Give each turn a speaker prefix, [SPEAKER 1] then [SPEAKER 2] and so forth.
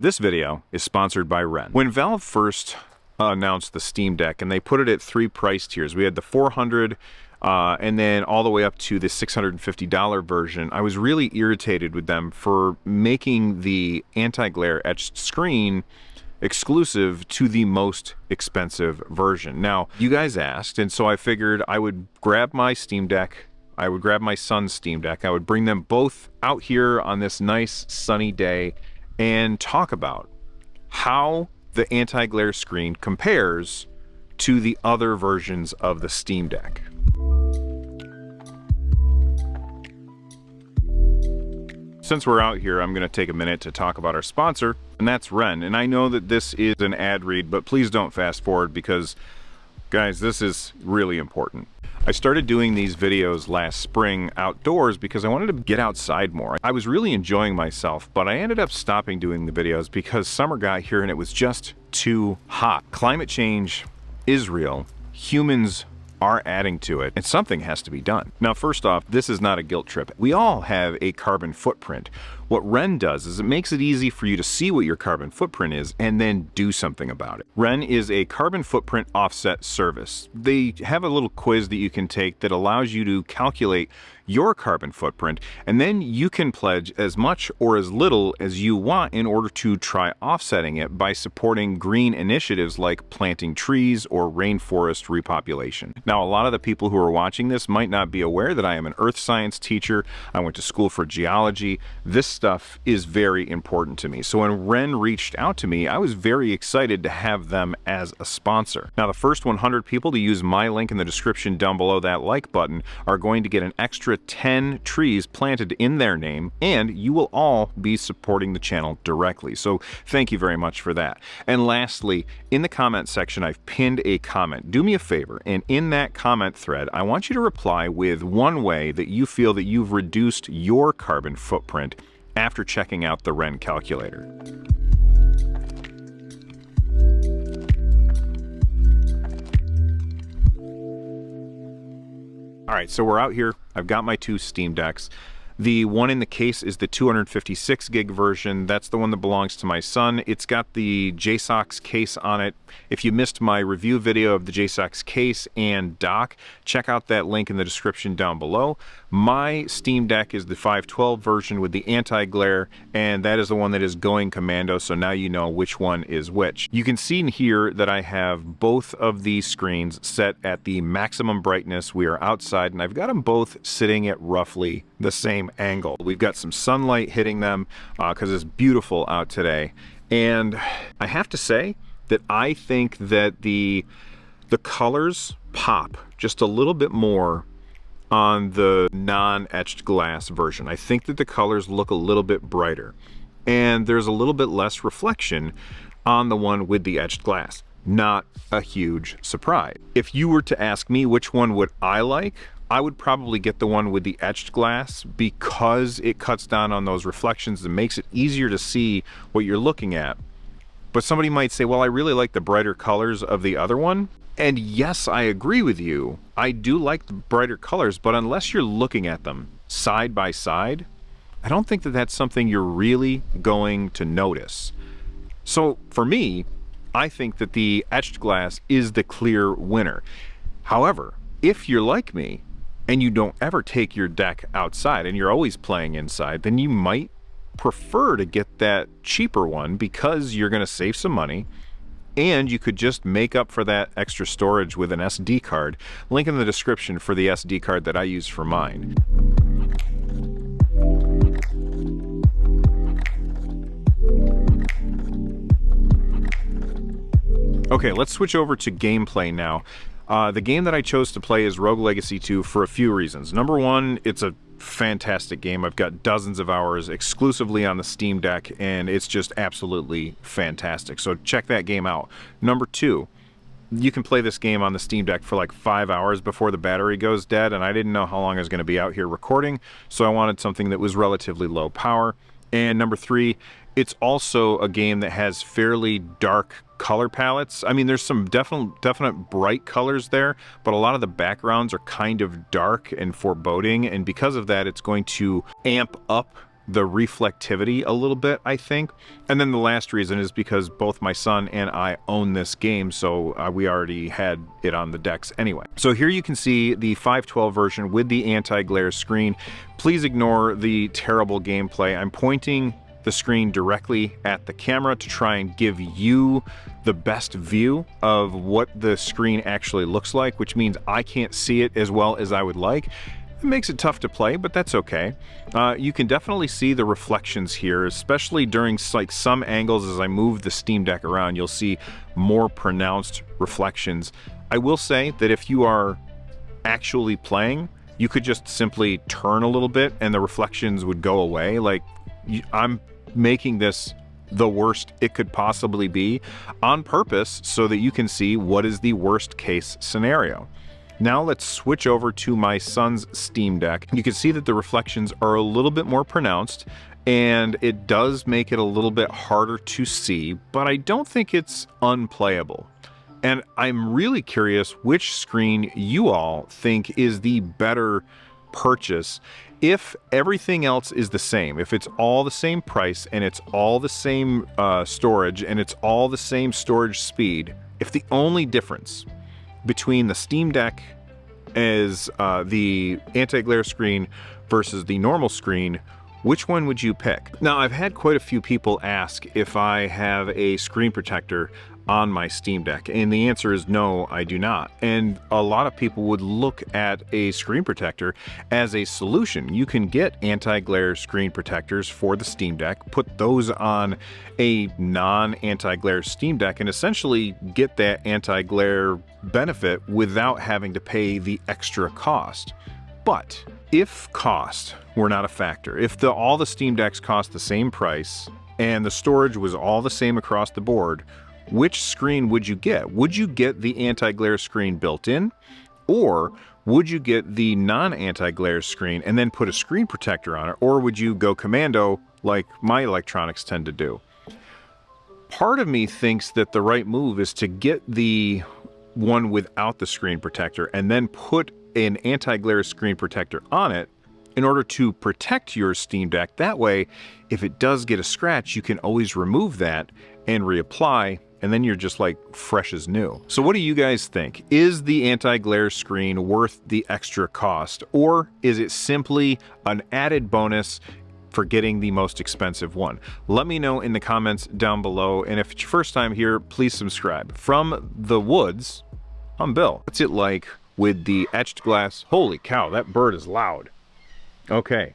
[SPEAKER 1] This video is sponsored by Ren. When Valve first announced the Steam Deck, and they put it at 3 price tiers, we had the $400 and then all the way up to the $650 version, I was really irritated with them for making the anti-glare etched screen exclusive to the most expensive version. Now, you guys asked, and so I figured I would grab my Steam Deck, I would grab my son's Steam Deck, I would bring them both out here on this nice sunny day and talk about how the anti-glare screen compares to the other versions of the Steam Deck. Since we're out here, I'm going to take a minute to talk about our sponsor, and that's Ren. And I know that this is an ad read, but please don't fast forward because, guys, this is really important. I started doing these videos last spring outdoors because I wanted to get outside more. I was really enjoying myself, but I ended up stopping doing the videos because summer got here and it was just too hot. Climate change is real. Humans are adding to it, and something has to be done. Now, first off, this is not a guilt trip. We all have a carbon footprint. What Ren does is it makes it easy for you to see what your carbon footprint is and then do something about it. Ren is a carbon footprint offset service. They have a little quiz that you can take that allows you to calculate your carbon footprint, and then you can pledge as much or as little as you want in order to try offsetting it by supporting green initiatives like planting trees or rainforest repopulation. Now, a lot of the people who are watching this might not be aware that I am an earth science teacher. I went to school for geology. This stuff is very important to me. So when Ren reached out to me, I was very excited to have them as a sponsor. Now, the first 100 people to use my link in the description down below that like button are going to get an extra 10 trees planted in their name, and you will all be supporting the channel directly. So thank you very much for that. And lastly, in the comment section, I've pinned a comment. Do me a favor, and in that comment thread, I want you to reply with one way that you feel that you've reduced your carbon footprint after checking out the Ren calculator. All right, so we're out here. I've got my 2 Steam Decks. The one in the case is the 256 gig version. That's the one that belongs to my son. It's got the JSOX case on it. If you missed my review video of the JSOX case and dock, check out that link in the description down below. My Steam Deck is the 512 version with the anti-glare, and that is the one that is going commando, so now you know which one is which. You can see in here that I have both of these screens set at the maximum brightness. We are outside, and I've got them both sitting at roughly the same angle. We've got some sunlight hitting them because it's beautiful out today. And I have to say that I think that the colors pop just a little bit more on the non-etched glass version. I think that the colors look a little bit brighter, and there's a little bit less reflection on the one with the etched glass. Not a huge surprise. If you were to ask me which one would I like, I would probably get the one with the etched glass because it cuts down on those reflections and makes it easier to see what you're looking at. But somebody might say, well, I really like the brighter colors of the other one. And yes, I agree with you. I do like the brighter colors, but unless you're looking at them side by side, I don't think that that's something you're really going to notice. So for me, I think that the etched glass is the clear winner. However, if you're like me and you don't ever take your deck outside and you're always playing inside, then you might prefer to get that cheaper one because you're going to save some money, and you could just make up for that extra storage with an SD card. Link in the description for the SD card that I use for mine. Okay, let's switch over to gameplay now. The game that I chose to play is Rogue Legacy 2 for a few reasons. Number one, it's a fantastic game. I've got dozens of hours exclusively on the Steam Deck, and it's just absolutely fantastic. So check that game out. Number two, you can play this game on the Steam Deck for like 5 hours before the battery goes dead, and I didn't know how long I was going to be out here recording, so I wanted something that was relatively low power. And number three, it's also a game that has fairly dark color palettes. I mean, there's some definite bright colors there, but a lot of the backgrounds are kind of dark and foreboding, and because of that, it's going to amp up the reflectivity a little bit, I think. And then the last reason is because both my son and I own this game, so we already had it on the decks anyway. So here you can see the 512 version with the anti-glare screen. Please ignore the terrible gameplay. I'm pointing the screen directly at the camera to try and give you the best view of what the screen actually looks like, which means I can't see it as well as I would like. It makes it tough to play, but that's okay. You can definitely see the reflections here, especially during like some angles. As I move the Steam Deck around, you'll see more pronounced reflections. I will say that if you are actually playing, you could just simply turn a little bit and the reflections would go away. Like, I'm making this the worst it could possibly be on purpose so that you can see what is the worst case scenario. Now let's switch over to my son's Steam Deck. You can see that the reflections are a little bit more pronounced, and it does make it a little bit harder to see, but I don't think it's unplayable. And I'm really curious which screen you all think is the better purchase. If everything else is the same, if it's all the same price and it's all the same storage and it's all the same storage speed, if the only difference between the Steam Deck is the anti-glare screen versus the normal screen, which one would you pick? Now, I've had quite a few people ask if I have a screen protector on my Steam Deck, and the answer is no, I do not. And a lot of people would look at a screen protector as a solution. You can get anti-glare screen protectors for the Steam Deck, put those on a non-anti-glare Steam Deck, and essentially get that anti-glare benefit without having to pay the extra cost. But if cost were not a factor, if all the Steam Decks cost the same price and the storage was all the same across the board, which screen would you get? Would you get the anti-glare screen built in? Or would you get the non-anti-glare screen and then put a screen protector on it? Or would you go commando like my electronics tend to do? Part of me thinks that the right move is to get the one without the screen protector and then put an anti-glare screen protector on it in order to protect your Steam Deck. That way, if it does get a scratch, you can always remove that and reapply, and then you're just like fresh as new. So what do you guys think? Is the anti-glare screen worth the extra cost, or is it simply an added bonus for getting the most expensive one? Let me know in the comments down below, and if it's your first time here, please subscribe. From the woods, I'm Bill. What's it like with the etched glass? Holy cow, that bird is loud. Okay,